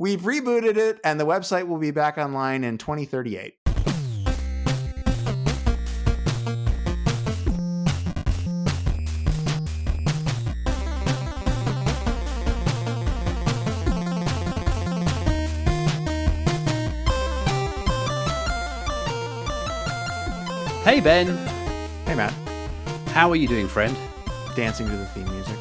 We've rebooted it, and the website will be back online in 2038. Hey, Ben. Hey, Matt. How are you doing, friend? Dancing to the theme music.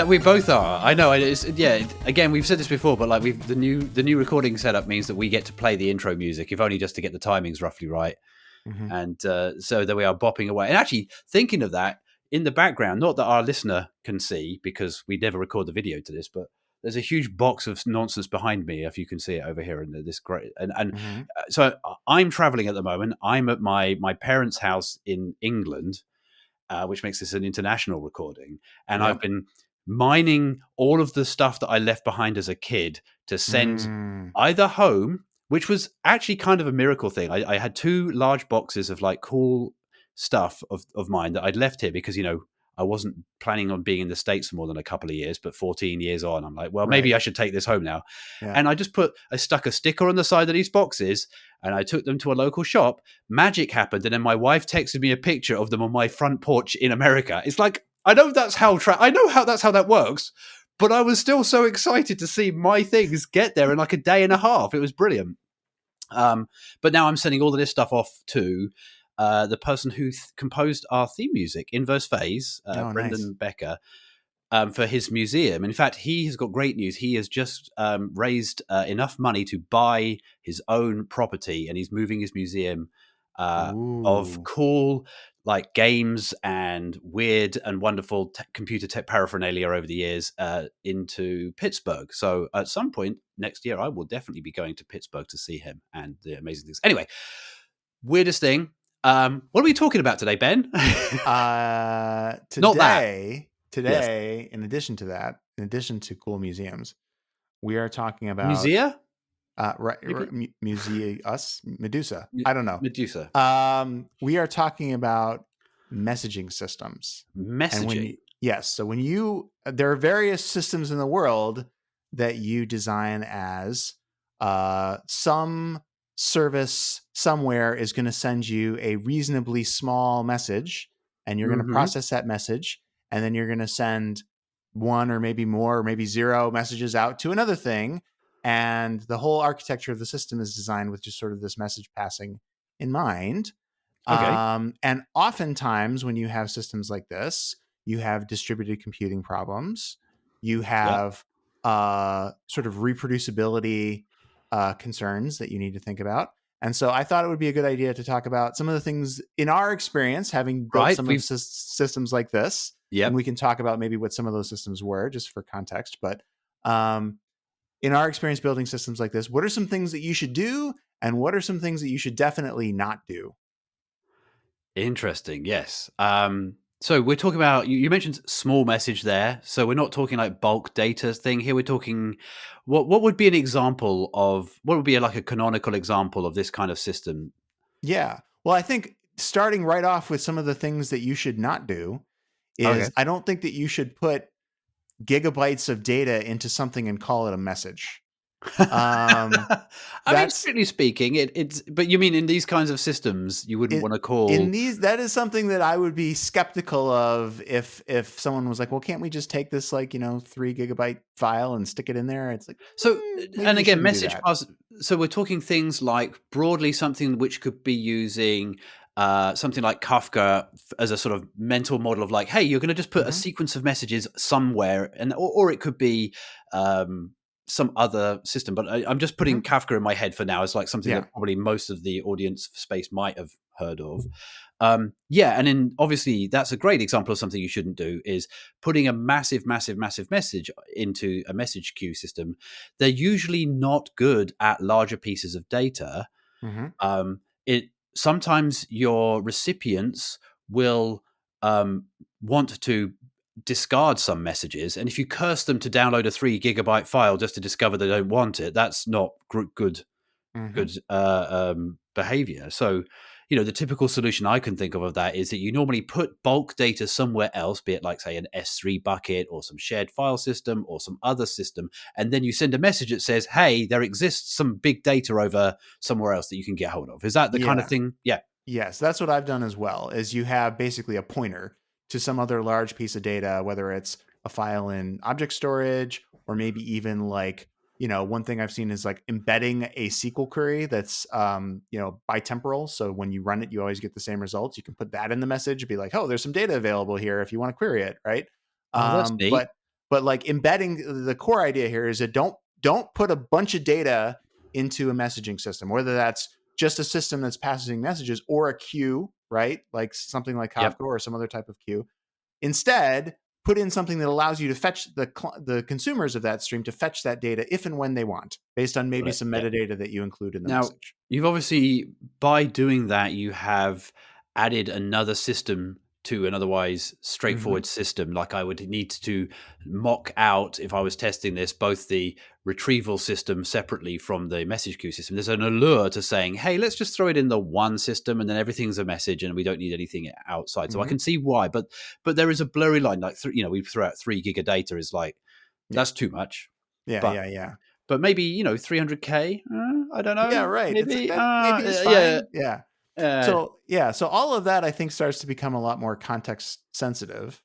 We both are. I know. Again, we've said this before, but like the new recording setup means that we get to play the intro music, if only just to get the timings roughly right. Mm-hmm. And so there we are, bopping away. And actually, thinking of that in the background, not that our listener can see because we never record the video to this, but there's a huge box of nonsense behind me, if you can see it over here. And this great Mm-hmm. So I'm traveling at the moment. I'm at my parents' house in England, which makes this an international recording, and Yep. I've been mining all of the stuff that I left behind as a kid to send either home, which was actually kind of a miracle thing. I had 2 large boxes of like cool stuff of mine that I'd left here because, I wasn't planning on being in the States for more than a couple of years, but 14 years on, I'm like, well, maybe I should take this home now. Yeah. And I just stuck a sticker on the side of these boxes and I took them to a local shop. Magic happened. And then my wife texted me a picture of them on my front porch in America. It's like, I know that's how that works, but I was still so excited to see my things get there in like a day and a half. It was brilliant. But now I'm sending all of this stuff off to the person who composed our theme music, Inverse Phase, Brendan Becker, for his museum. In fact, he has got great news. He has just raised enough money to buy his own property, and he's moving his museum of cool like games and weird and wonderful computer tech paraphernalia over the years into Pittsburgh. So at some point next year, I will definitely be going to Pittsburgh to see him and the amazing things. Anyway, weirdest thing. What are we talking about today, Ben? Today, Yes. in addition to cool museums, we are talking about Musea? Medusa. I don't know. Medusa. We are talking about messaging systems. Messaging. So there are various systems in the world that you design as some service somewhere is going to send you a reasonably small message, and you're going to process that message, and then you're going to send 1 or maybe more or maybe 0 messages out to another thing. And the whole architecture of the system is designed with just sort of this message passing in mind. Okay. And oftentimes when you have systems like this, you have distributed computing problems. You have sort of reproducibility concerns that you need to think about. And so I thought it would be a good idea to talk about some of the things in our experience, having built some of systems like this. Yep. And we can talk about maybe what some of those systems were just for context. But in our experience building systems like this, what are some things that you should do? And what are some things that you should definitely not do? Interesting. Yes. So we're talking about, you mentioned small message there. So we're not talking like bulk data thing here. We're talking, what would be an example of, what would be like a canonical example of this kind of system? Yeah. Well, I think starting right off with some of the things that you should not do is I don't think that you should put gigabytes of data into something and call it a message. I mean, strictly speaking, but you mean in these kinds of systems, you wouldn't want to call that is something that I would be skeptical of if someone was like, well, can't we just take this 3 gigabyte file and stick it in there? It's like, so, and again, message pass. So we're talking things like broadly something which could be using something like Kafka as a sort of mental model of like, hey, you're going to just put a sequence of messages somewhere, and or it could be some other system, but I'm just putting Kafka in my head for now as like something that probably most of the audience space might have heard of. And then obviously that's a great example of something you shouldn't do is putting a massive message into a message queue system. They're usually not good at larger pieces of data. Sometimes your recipients will want to discard some messages, and if you curse them to download a 3 gigabyte file just to discover they don't want it, that's not good behavior. So the typical solution I can think of that is that you normally put bulk data somewhere else, be it like, say, an S3 bucket or some shared file system or some other system, and then you send a message that says, hey, there exists some big data over somewhere else that you can get hold of. Is that the kind of Yeah. thing? Yeah. Yes, that's what I've done as well. Is you have basically a pointer to some other large piece of data, whether it's a file in object storage or maybe even like, one thing I've seen is like embedding a SQL query that's bitemporal. So when you run it, you always get the same results. You can put that in the message, be like, oh, there's some data available here if you want to query it, right? Oh, that's neat. But like embedding, the core idea here is that don't put a bunch of data into a messaging system, whether that's just a system that's passing messages or a queue, right? Like something like Kafka Yep. or some other type of queue. Instead, put in something that allows you to fetch the consumers of that stream to fetch that data if and when they want, based on maybe some Yeah. metadata that you include in the Now, message. you've obviously, by doing that, you have added another system to an otherwise straightforward system. Like I would need to mock out, if I was testing this, both the retrieval system separately from the message queue system. There's an allure to saying, hey, let's just throw it in the one system and then everything's a message and we don't need anything outside. So I can see why, but there is a blurry line. Like, we throw out 3 gig of data is like, that's too much. Yeah. But maybe 300K. I don't know. Yeah, right. Maybe. Maybe it's fine. So all of that I think starts to become a lot more context sensitive,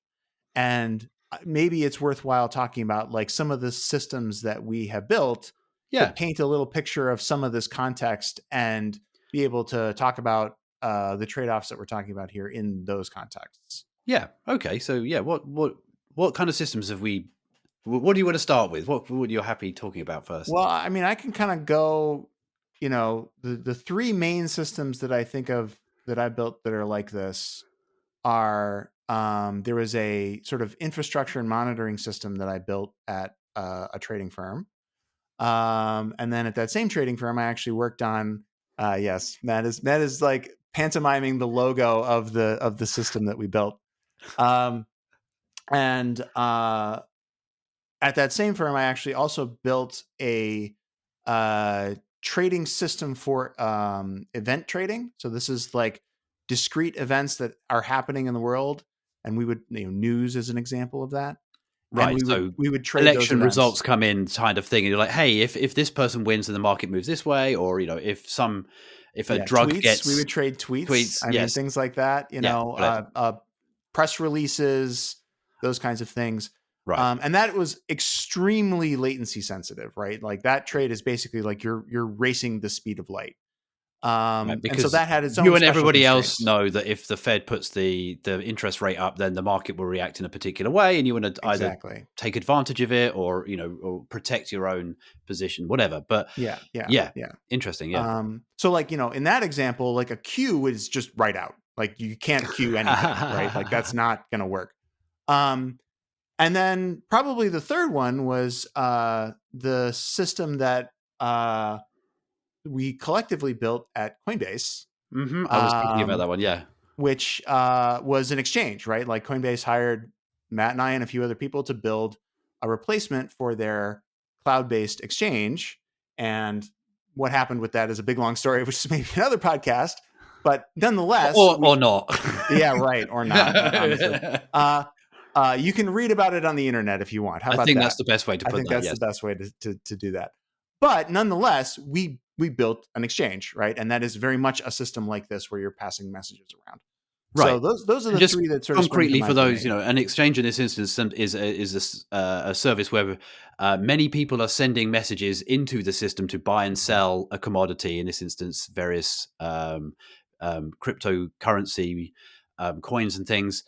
and maybe it's worthwhile talking about like some of the systems that we have built to paint a little picture of some of this context and be able to talk about the trade-offs that we're talking about here in those contexts. Yeah. Okay. So what kind of systems have we? What do you want to start with? What you're happy talking about first? Well, I mean, I can kind of go, the 3 main systems that I think of that I built that are like this are, there was a sort of infrastructure and monitoring system that I built at a trading firm. And then at that same trading firm, I actually worked on, yes, Matt is like pantomiming the logo of the system that we built. And at that same firm, I actually also built a trading system for event trading. So this is like discrete events that are happening in the world, and we would, news is an example of that. Right. And we would trade election those events. results come in, kind of thing, and you're like, hey, if this person wins and the market moves this way, or if a drug tweets, gets, we would trade tweets. I mean, things like that. Press releases, those kinds of things. Right. And that was extremely latency sensitive, right? Like that trade is basically like you're racing the speed of light. Right, and so that had its own. You and everybody constraints. else know that if the Fed puts the interest rate up, then the market will react in a particular way, and you want to either take advantage of it or or protect your own position, whatever. But yeah, interesting. Yeah. So like in that example, like a queue is just right out. Like you can't queue anything, right? Like that's not going to work. And then probably the third one was the system that we collectively built at Coinbase. Mm-hmm. I was thinking about that one, yeah. Which was an exchange, right? Like Coinbase hired Matt and I and a few other people to build a replacement for their cloud-based exchange. And what happened with that is a big, long story, which is maybe another podcast. But nonetheless... Or not. Yeah, right. Or not, honestly. You can read about it on the internet if you want. How about that? I think that's the best way to put that. I think that's the best way to do that. But nonetheless, we built an exchange, right? And that is very much a system like this where you're passing messages around. Right. So those are the 3 that sort of concretely for those, an exchange in this instance is a service where many people are sending messages into the system to buy and sell a commodity. In this instance, various cryptocurrency coins and things.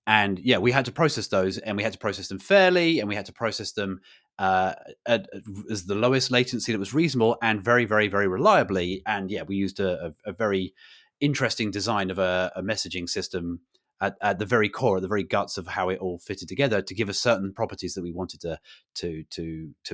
And yeah, we had to process those, and we had to process them fairly, and we had to process them as the lowest latency that was reasonable and very, very, very reliably. And yeah, we used a very interesting design of a messaging system at the very core, at the very guts of how it all fitted together to give us certain properties that we wanted to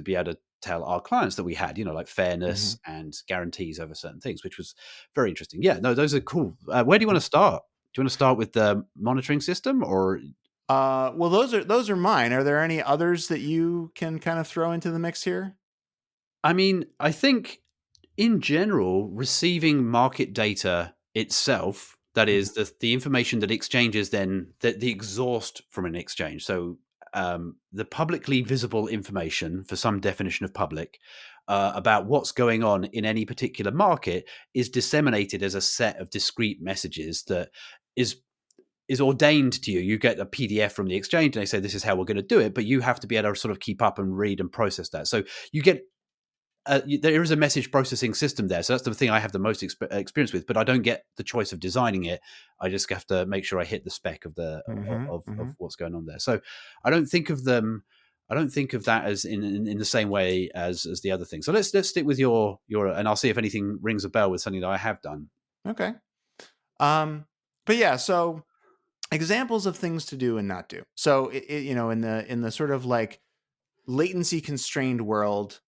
be able to tell our clients that we had, like fairness and guarantees over certain things, which was very interesting. Yeah, no, those are cool. Where do you want to start? Do you want to start with the monitoring system or? Well, those are mine. Are there any others that you can kind of throw into the mix here? I mean, I think in general, receiving market data itself, that is the information that exchanges then the exhaust from an exchange. So the publicly visible information, for some definition of public, about what's going on in any particular market is disseminated as a set of discrete messages that is ordained to you. You get a PDF from the exchange and they say this is how we're going to do it, but you have to be able to sort of keep up and read and process that. So you get there is a message processing system there. So that's the thing I have the most experience with, but I don't get the choice of designing it. I just have to make sure I hit the spec of the of what's going on there. So I don't think of them. I don't think of that as in the same way as the other thing. So let's stick with your and I'll see if anything rings a bell with something that I have done. Okay. But yeah, so examples of things to do and not do. So in the sort of like latency constrained world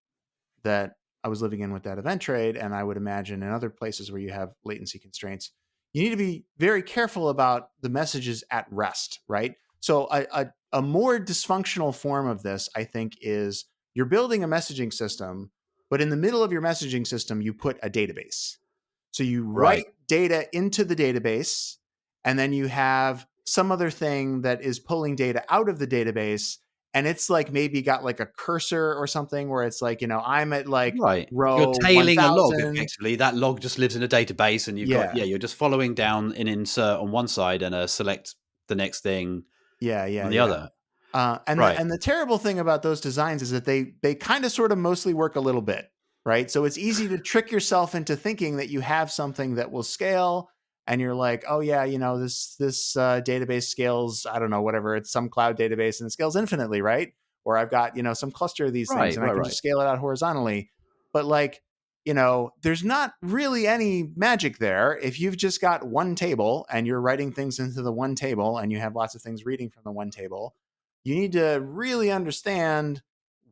that I was living in with that event trade, and I would imagine in other places where you have latency constraints, you need to be very careful about the messages at rest, right? So a more dysfunctional form of this, I think, is you're building a messaging system, but in the middle of your messaging system, you put a database. So you write data into the database, and then you have some other thing that is pulling data out of the database. And it's like maybe got like a cursor or something where it's like, I'm at like row You're tailing 1000. a log effectively. That log just lives in a database, and you've got you're just following down an insert on one side and a select the next thing on the other. And the terrible thing about those designs is that they kind of sort of mostly work a little bit, right? So it's easy to trick yourself into thinking that you have something that will scale. And you're like, oh yeah, this database scales, I don't know, whatever, it's some cloud database and it scales infinitely, right? Or I've got, some cluster of these things and I can just scale it out horizontally. But like, there's not really any magic there. If you've just got one table and you're writing things into the one table and you have lots of things reading from the one table, you need to really understand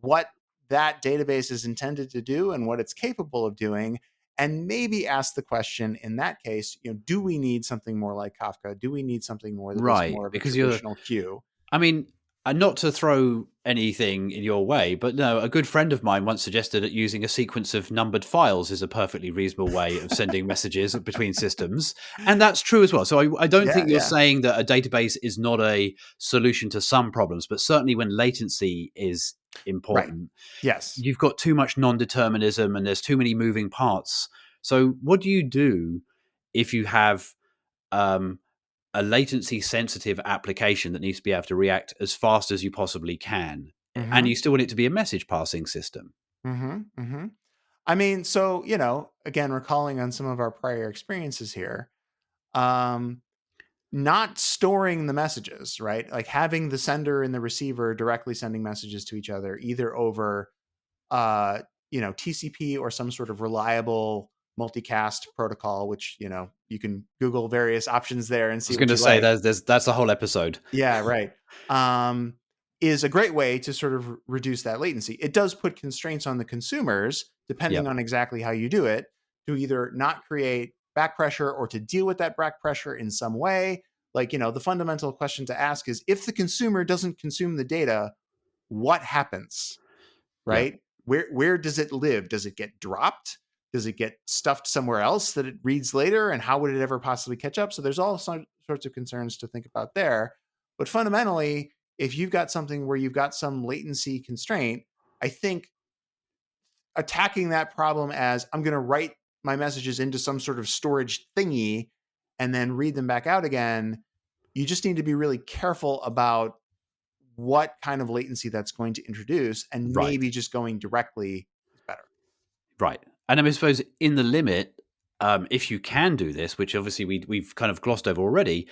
what that database is intended to do and what it's capable of doing. And maybe ask the question in that case, do we need something more like Kafka? Do we need something more that is more of a traditional queue? I mean, not to throw anything in your way, but no, a good friend of mine once suggested that using a sequence of numbered files is a perfectly reasonable way of sending messages between systems. And that's true as well. So I don't think you're saying that a database is not a solution to some problems, but certainly when latency is important. Right. Yes. You've got too much non-determinism and there's too many moving parts. So what do you do if you have a latency sensitive application that needs to be able to react as fast as you possibly can, and you still want it to be a message passing system? I mean, so, again, recalling on some of our prior experiences here, not storing the messages, right? Like having the sender and the receiver directly sending messages to each other, either over, TCP or some sort of reliable multicast protocol, which, you can Google various options there and see. I was going to say that's a whole episode. Yeah, right. Is a great way to sort of reduce that latency. It does put constraints on the consumers, depending on exactly how you do it, to either not create back pressure or to deal with that back pressure in some way. Like, the fundamental question to ask is, if the consumer doesn't consume the data, what happens, right? Where does it live? Does it get dropped? Does it get stuffed somewhere else that it reads later? And how would it ever possibly catch up? So there's all sorts of concerns to think about there. But fundamentally, if you've got something where you've got some latency constraint, I think attacking that problem as I'm going to write my messages into some sort of storage thingy and then read them back out again, you just need to be really careful about what kind of latency that's going to introduce, and maybe just going directly is better. Right. And I suppose in the limit, if you can do this, which obviously we've kind of glossed over already,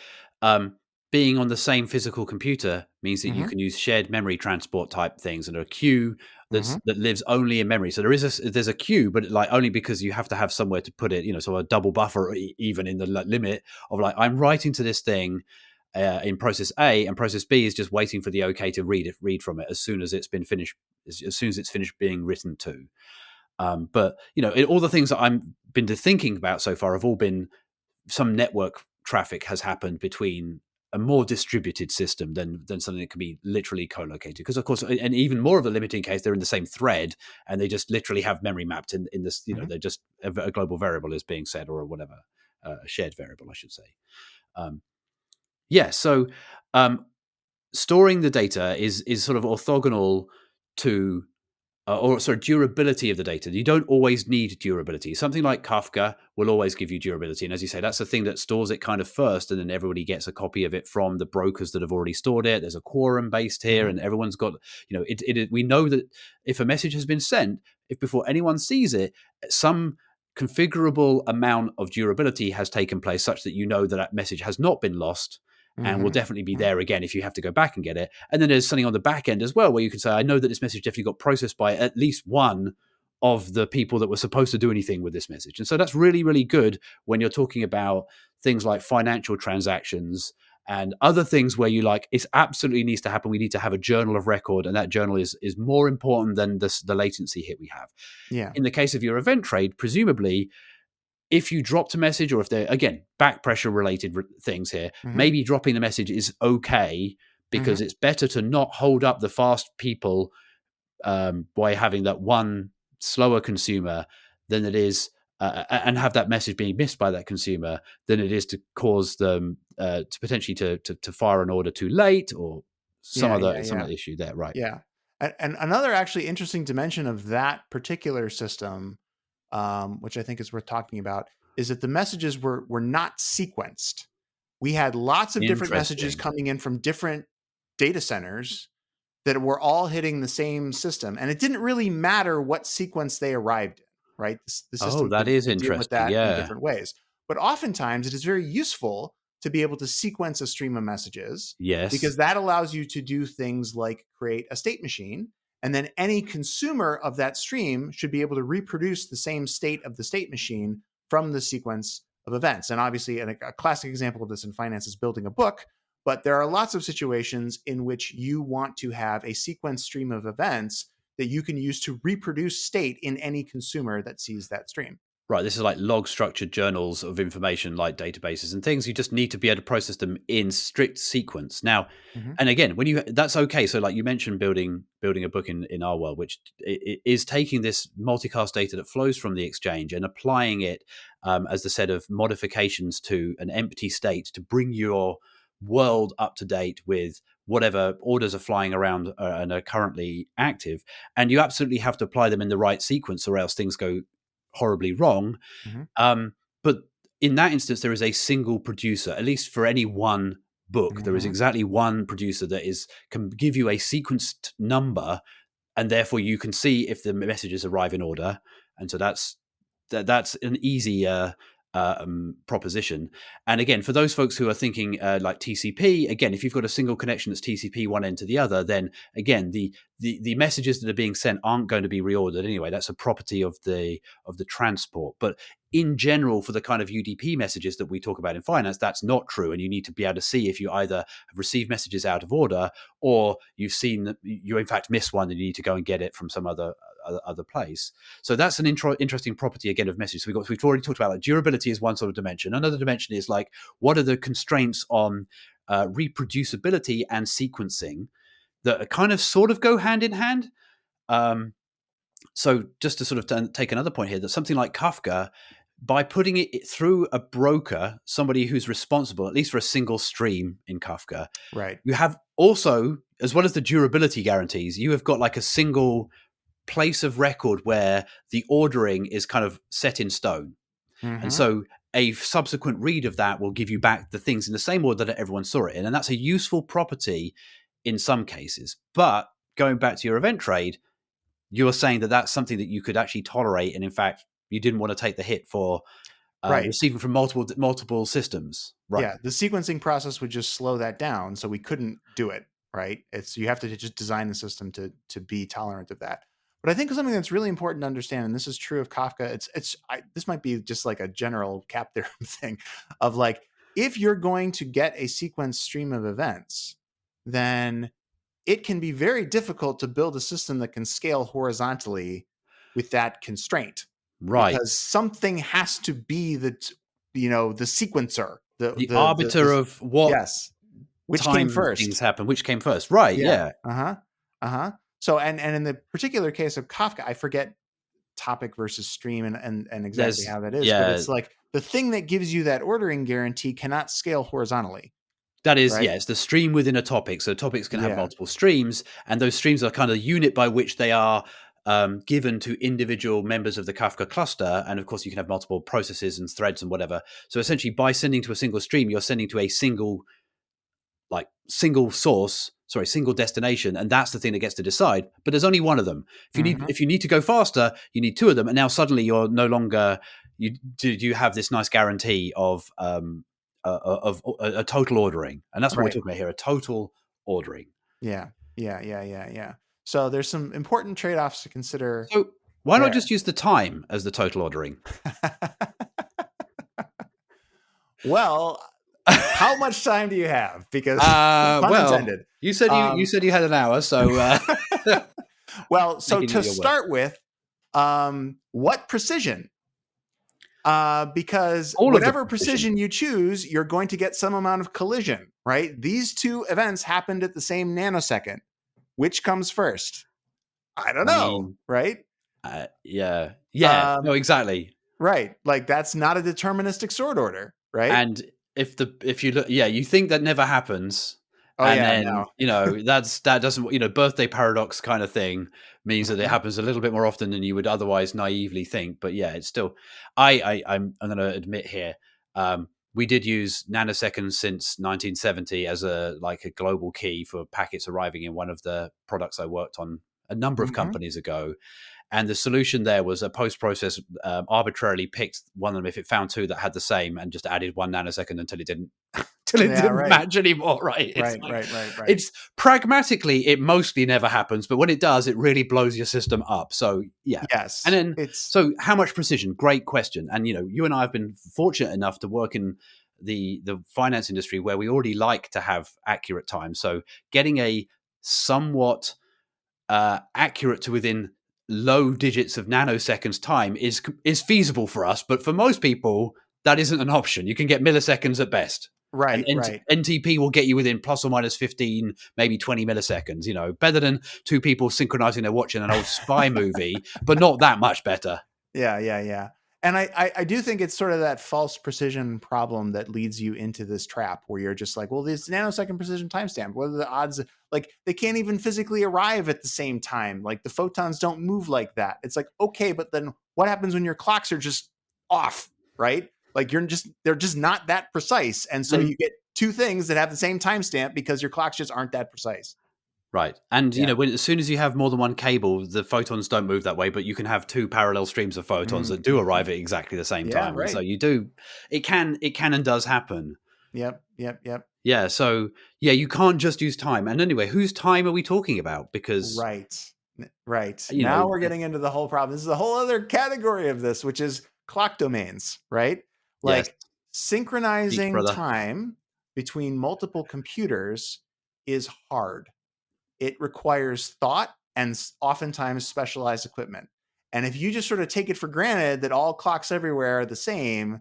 being on the same physical computer means that you can use shared memory transport type things, and a queue that lives only in memory. So there's a queue, but like only because you have to have somewhere to put it. So a double buffer, even in the limit of like, I'm writing to this thing in process A, and process B is just waiting for the okay to read from it as soon as it's been finished, as soon as it's finished being written to. But all the things that I've been thinking about so far have all been some network traffic has happened between a more distributed system than something that can be literally co-located. Because of course, and even more of a limiting case, they're in the same thread and they just literally have memory mapped in this. They're just a global variable is being said or whatever. a shared variable, I should say. Um, yeah, so storing the data is sort of orthogonal to durability of the data. You don't always need durability. Something like Kafka will always give you durability. And as you say, that's the thing that stores it kind of first, and then everybody gets a copy of it from the brokers that have already stored it. There's a quorum based here, and everyone's got, we know that if a message has been sent, if before anyone sees it, some configurable amount of durability has taken place such that you know that that message has not been lost and will definitely be there again if you have to go back and get it. And then there's something on the back end as well where you can say, I know that this message definitely got processed by at least one of the people that were supposed to do anything with this message. And so that's really, really good when you're talking about things like financial transactions and other things where you like, it absolutely needs to happen. We need to have a journal of record, and that journal is more important than the latency hit we have. Yeah. In the case of your event trade, presumably, if you dropped a message, or if they're, again, back pressure related things here, maybe dropping the message is okay, because it's better to not hold up the fast people by having that one slower consumer than it is, and have that message being missed by that consumer, than it is to cause them to potentially to fire an order too late, or some other issue there, right? Yeah. And another actually interesting dimension of that particular system, which I think is worth talking about, is that the messages were not sequenced. We had lots of different messages coming in from different data centers that were all hitting the same system, and it didn't really matter what sequence they arrived in, right? The system that is could deal with that interesting. in different ways. But oftentimes it is very useful to be able to sequence a stream of messages. Yes. Because that allows you to do things like create a state machine, and then any consumer of that stream should be able to reproduce the same state of the state machine from the sequence of events. And obviously, a classic example of this in finance is building a book, but there are lots of situations in which you want to have a sequence stream of events that you can use to reproduce state in any consumer that sees that stream. Right, this is like log structured journals of information, like databases and things. You just need to be able to process them in strict sequence. Now, and again, that's okay. So, like you mentioned, building a book in our world, which is taking this multicast data that flows from the exchange and applying it as the set of modifications to an empty state to bring your world up to date with whatever orders are flying around and are currently active. And you absolutely have to apply them in the right sequence, or else things go horribly wrong. But in that instance, there is a single producer, at least for any one book. There is exactly one producer that can give you a sequenced number, and therefore you can see if the messages arrive in order. And so that's an easy proposition. And again, for those folks who are thinking like TCP, again, if you've got a single connection that's TCP one end to the other, then again, the messages that are being sent aren't going to be reordered anyway. That's a property of the transport. But in general, for the kind of UDP messages that we talk about in finance, that's not true. And you need to be able to see if you either have received messages out of order, or you've seen that you in fact missed one and you need to go and get it from some other place. So that's an interesting property again of messages. So we've already talked about like durability is one sort of dimension. Another dimension is like, what are the constraints on reproducibility and sequencing that kind of sort of go hand in hand. So just to sort of take another point here, that something like Kafka, by putting it through a broker, somebody who's responsible, at least for a single stream in Kafka, right? You have also, as well as the durability guarantees, you have got like a single place of record where the ordering is kind of set in stone. And so a subsequent read of that will give you back the things in the same order that everyone saw it in. And that's a useful property in some cases. But going back to your event trade, you were saying that that's something that you could actually tolerate. And in fact, you didn't want to take the hit for receiving from multiple systems. Right. Yeah. The sequencing process would just slow that down. So we couldn't do it. Right. You have to just design the system to be tolerant of that. But I think something that's really important to understand, and this is true of Kafka, this might be just like a general cap theorem thing of like, if you're going to get a sequence stream of events, then it can be very difficult to build a system that can scale horizontally with that constraint. Right. Because something has to be the sequencer, the arbiter of what. Yes. Which came first? Things happen. Which came first? Right. Yeah. So, and in the particular case of Kafka, I forget topic versus stream and exactly There's how that is, but yeah, it's like the thing that gives you that ordering guarantee cannot scale horizontally, that is, right? yeah, it's the stream within a topic. So topics can have Yeah. multiple streams, and those streams are kind of the unit by which they are given to individual members of the Kafka cluster. And of course, you can have multiple processes and threads and whatever. So essentially, by sending to a single stream, you're sending to a single single destination, and that's the thing that gets to decide. But there's only one of them. If you need to go faster, you need two of them, and now suddenly you're no longer you have this nice guarantee of a total ordering, and that's what we're Right. talking about here: a total ordering. Yeah. So there's some important trade-offs to consider So why not there. just use the time as the total ordering? Well, how much time do you have? Because pun Well, intended. you said you said you had an hour, so Well, so making to it your word. start with, what precision? Because All of the whatever precision. precision you choose, you're going to get some amount of collision, right? These two events happened at the same nanosecond. Which comes first? I don't know, mean, right? Yeah, no, exactly. Right. Like that's not a deterministic sort order, right? And if you look, you think that never happens, Oh, and yeah, then no. that doesn't birthday paradox kind of thing means that it Mhm. happens a little bit more often than you would otherwise naively think. But yeah, it's still I'm going to admit here, we did use nanoseconds since 1970 as a global key for packets arriving in one of the products I worked on a number of Mhm. companies ago. And the solution there was a post-process arbitrarily picked one of them if it found two that had the same, and just added 1 nanosecond until it didn't Yeah, right. match anymore. Right? It's Right. it's pragmatically, it mostly never happens, but when it does, it really blows your system up. So yeah. Yes. And then It's so how much precision? Great question. And you and I have been fortunate enough to work in the finance industry where we already like to have accurate time. So getting a somewhat accurate to within low digits of nanoseconds time is feasible for us, but for most people that isn't an option. You can get milliseconds at best. right. And NTP will get you within plus or minus 15, maybe 20 milliseconds. Better than two people synchronizing their watch in an old spy movie, but not that much better. Yeah. And I do think it's sort of that false precision problem that leads you into this trap where you're just like, well, this nanosecond precision timestamp, what are the odds? Like they can't even physically arrive at the same time. Like the photons don't move like that. It's like, okay, but then what happens when your clocks are just off, right? Like they're just not that precise. And so you get two things that have the same timestamp because your clocks just aren't that precise. Right. And, as soon as you have more than one cable, the photons don't move that way, but you can have two parallel streams of photons that do arrive at exactly the same time. Right. And so it can and does happen. Yep. Yeah. So, you can't just use time. And anyway, whose time are we talking about? Because. Right. Now we're getting into the whole problem. This is a whole other category of this, which is clock domains, right? Like Yes. synchronizing time between multiple computers is hard. It requires thought and oftentimes specialized equipment. And if you just sort of take it for granted that all clocks everywhere are the same,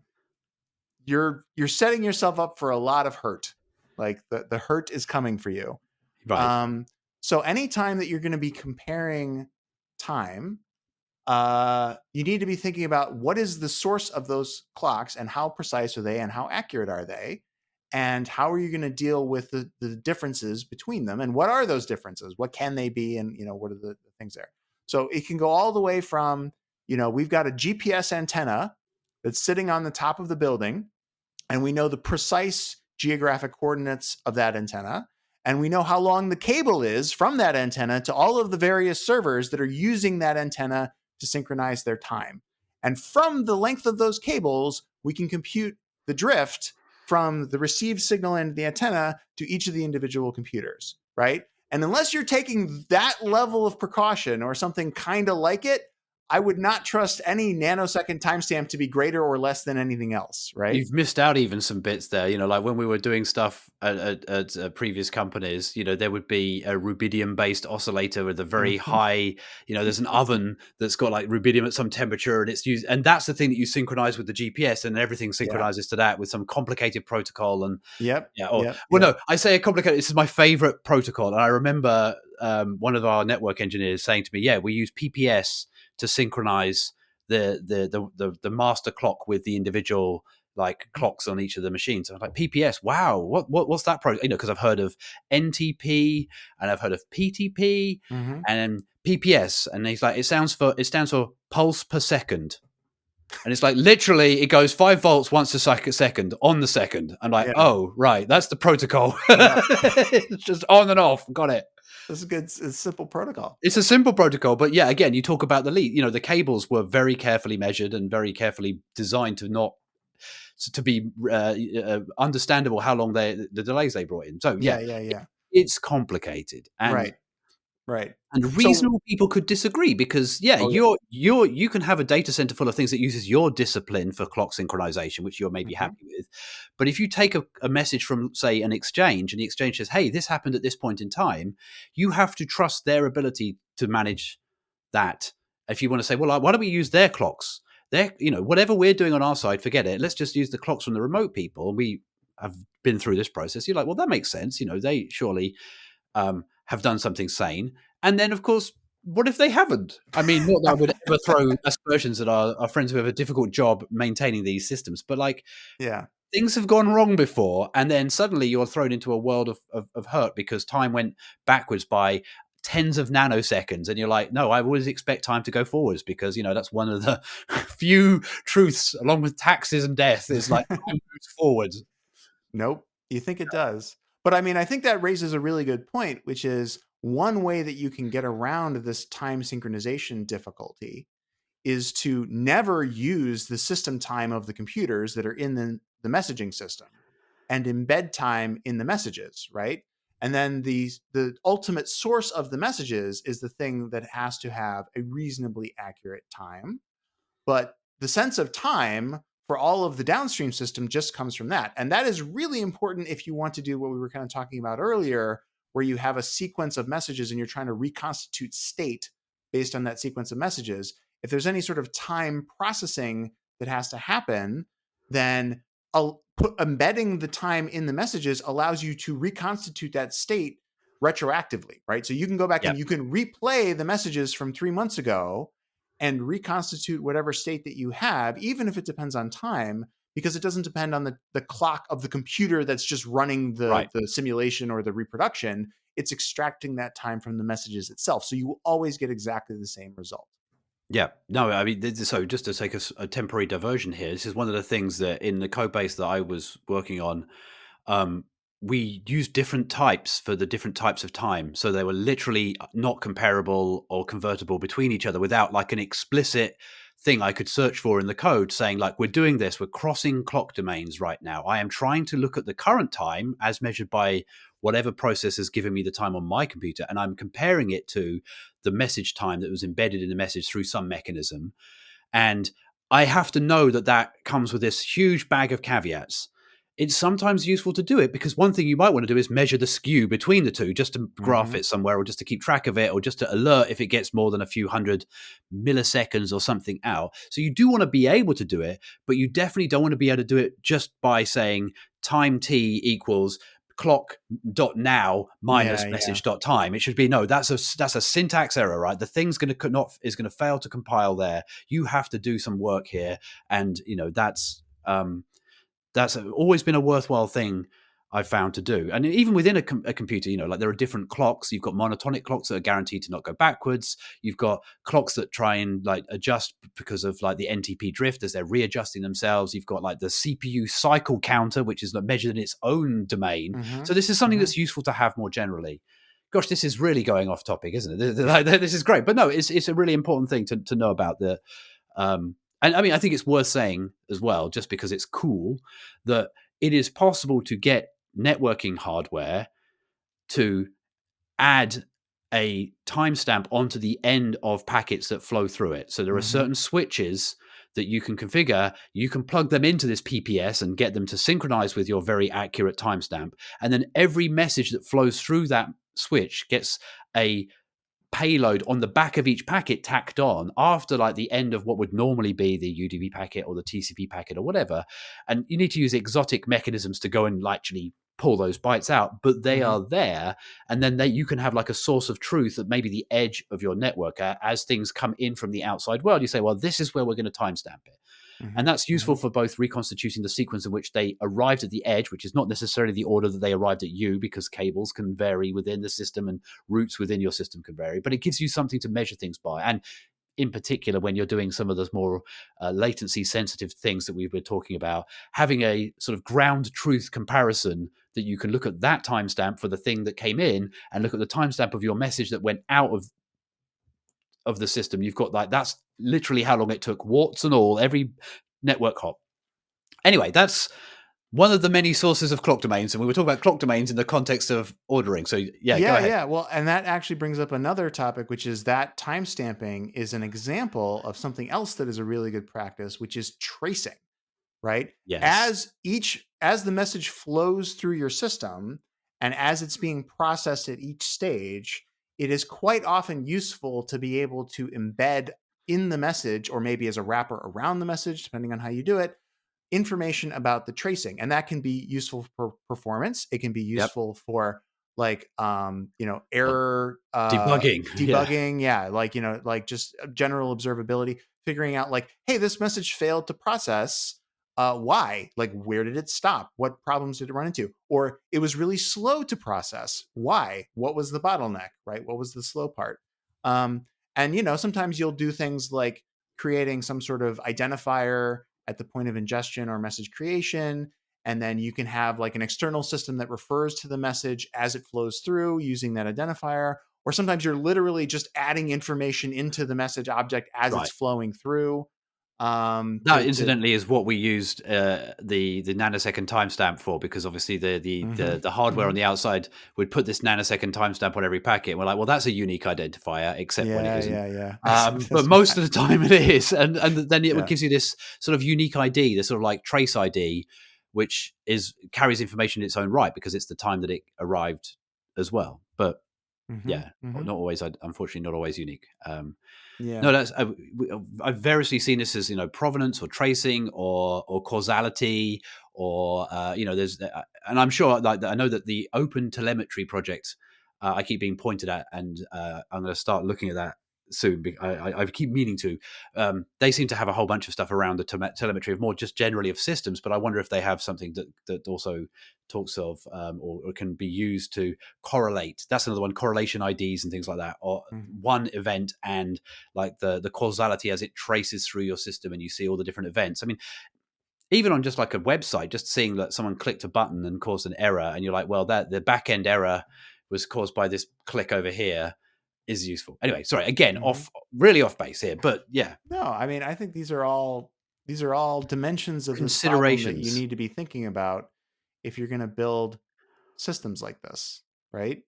you're setting yourself up for a lot of hurt. Like the hurt is coming for you. Right. So anytime that you're going to be comparing time, you need to be thinking about what is the source of those clocks and how precise are they and how accurate are they? And how are you going to deal with the differences between them? And what are those differences? What can they be? And, what are the things there? So it can go all the way from, we've got a GPS antenna that's sitting on the top of the building, and we know the precise geographic coordinates of that antenna. And we know how long the cable is from that antenna to all of the various servers that are using that antenna to synchronize their time. And from the length of those cables, we can compute the drift from the received signal end of the antenna to each of the individual computers, right? And unless you're taking that level of precaution or something kind of like it, I would not trust any nanosecond timestamp to be greater or less than anything else, right? You've missed out even some bits there. Like when we were doing stuff at previous companies, there would be a rubidium-based oscillator with a very high, there's an oven that's got like rubidium at some temperature, and it's used, and that's the thing that you synchronize with the GPS, and everything synchronizes to that with some complicated protocol. And no, I say a complicated. This is my favorite protocol, and I remember one of our network engineers saying to me, "Yeah, we use PPS to synchronize the master clock with the individual like clocks on each of the machines. So I was like, PPS, wow, what's that pro? Because I've heard of NTP and I've heard of PTP and PPS, and he's like, it stands for pulse per second. And it's like literally it goes 5 volts once a second on the second. I'm like, oh, right, that's the protocol. It's just on and off. Got it. It's a good, it's a simple protocol. It's a simple protocol, but yeah, again, you talk about the lead. The cables were very carefully measured and very carefully designed to be understandable how long the delays they brought in. So yeah. It's complicated, and right. And reasonable people could disagree because you can have a data center full of things that uses your discipline for clock synchronization, which you're maybe happy with. But if you take a message from, say, an exchange, and the exchange says, hey, this happened at this point in time, you have to trust their ability to manage that. If you want to say, well, why don't we use their clocks? Whatever we're doing on our side, forget it. Let's just use the clocks from the remote people. We have been through this process. You're like, well, that makes sense. They surely have done something sane. And then, of course, what if they haven't? I mean, not that I would ever throw aspersions at our friends who have a difficult job maintaining these systems, but things have gone wrong before, and then suddenly you're thrown into a world of hurt because time went backwards by tens of nanoseconds, and you're like, no, I always expect time to go forwards because that's one of the few truths, along with taxes and death, is like time moves forwards. Nope, you think it does, but I mean, I think that raises a really good point, which is one way that you can get around this time synchronization difficulty is to never use the system time of the computers that are in the messaging system and embed time in the messages, right? And then the ultimate source of the messages is the thing that has to have a reasonably accurate time. But the sense of time for all of the downstream system just comes from that. And that is really important if you want to do what we were kind of talking about earlier, where you have a sequence of messages and you're trying to reconstitute state based on that sequence of messages. If there's any sort of time processing that has to happen, then embedding the time in the messages allows you to reconstitute that state retroactively, right? So you can go back and you can replay the messages from 3 months ago and reconstitute whatever state that you have, even if it depends on time, because it doesn't depend on the clock of the computer that's just running the simulation or the reproduction. It's extracting that time from the messages itself. So you will always get exactly the same result. Yeah. No, I mean, so just to take a temporary diversion here, this is one of the things that in the code base that I was working on, we used different types for the different types of time. So they were literally not comparable or convertible between each other without like an explicit thing I could search for in the code saying like, we're doing this, we're crossing clock domains right now. I am trying to look at the current time as measured by whatever process has given me the time on my computer, and I'm comparing it to the message time that was embedded in the message through some mechanism. And I have to know that comes with this huge bag of caveats. It's sometimes useful to do it because one thing you might want to do is measure the skew between the two just to graph it somewhere or just to keep track of it or just to alert if it gets more than a few hundred milliseconds or something out. So you do want to be able to do it, but you definitely don't want to be able to do it just by saying time t equals clock.now minus message.time. It should be, no, that's a syntax error, right? The thing's going to fail to compile there. You have to do some work here. And, that's always been a worthwhile thing I've found to do. And even within a computer, like there are different clocks. You've got monotonic clocks that are guaranteed to not go backwards. You've got clocks that try and like adjust because of like the NTP drift as they're readjusting themselves. You've got like the CPU cycle counter, which is measured in its own domain. So this is something that's useful to have more generally. Gosh, this is really going off topic, isn't it? This is great. But no, it's a really important thing to know about the... And I mean, I think it's worth saying as well, just because it's cool, that it is possible to get networking hardware to add a timestamp onto the end of packets that flow through it. So there are certain switches that you can configure. You can plug them into this PPS and get them to synchronize with your very accurate timestamp. And then every message that flows through that switch gets a payload on the back of each packet tacked on after like the end of what would normally be the UDP packet or the TCP packet or whatever. And you need to use exotic mechanisms to go and actually pull those bytes out, but they Mhm. are there. And then you can have like a source of truth at maybe the edge of your network. As things come in from the outside world, you say, well, this is where we're going to timestamp it. And Mhm. that's useful Mhm. for both reconstituting the sequence in which they arrived at the edge, which is not necessarily the order that they arrived at you, because cables can vary within the system and routes within your system can vary, but it gives you something to measure things by. And in particular, when you're doing some of those more latency sensitive things that we've been talking about, having a sort of ground truth comparison that you can look at that timestamp for the thing that came in and look at the timestamp of your message that went out of the system. You've got like, that's literally how long it took, warts and all, every network hop. Anyway, that's one of the many sources of clock domains, and we were talking about clock domains in the context of ordering. So yeah, go Yeah, ahead. yeah. Well, and that actually brings up another topic, which is that timestamping is an example of something else that is a really good practice, which is tracing, right? Yes. As the message flows through your system and as it's being processed at each stage, it is quite often useful to be able to embed in the message, or maybe as a wrapper around the message, depending on how you do it, information about the tracing. And that can be useful for performance. It can be Yep. useful for like Like error debugging. Yeah. debugging, yeah, like like just general observability, figuring out like, hey, this message failed to process, why, like where did it stop, what problems did it run into, or it was really slow to process, why, what was the bottleneck, right, what was the slow part. And sometimes you'll do things like creating some sort of identifier at the point of ingestion or message creation, and then you can have like an external system that refers to the message as it flows through using that identifier. Or sometimes you're literally just adding information into the message object as it's Right. flowing through. That To incidentally is what we used the nanosecond timestamp for, because obviously Mhm, the hardware on mhm. the outside would put this nanosecond timestamp on every packet. And we're like, well, that's a unique identifier, except when it Yeah, isn't. yeah, yeah. But That's most right. of the time it is, and then it Yeah. gives you this sort of unique ID, this sort of like trace ID, which is carries information in its own right because it's the time that it arrived as well. But Mhm, yeah, mhm. not always. Unfortunately, not always unique. Yeah. No, that's I've variously seen this as provenance or tracing or causality or there's and I'm sure like I know that the Open Telemetry project I keep being pointed at, and I'm going to start looking at that soon. I keep meaning to. They seem to have a whole bunch of stuff around the telemetry of more just generally of systems, but I wonder if they have something that also talks of or can be used to correlate. That's another one, correlation IDs and things like that, or Mhm. one event and like the causality as it traces through your system and you see all the different events. I mean, even on just like a website, just seeing that someone clicked a button and caused an error, and you're like, well, that the back end error was caused by this click over here, is useful. Anyway, sorry, again, Mhm. really off base here, but yeah, No, I mean, I think these are all dimensions of this problem that you considerations. need to be thinking about if you're going to build systems like this, right?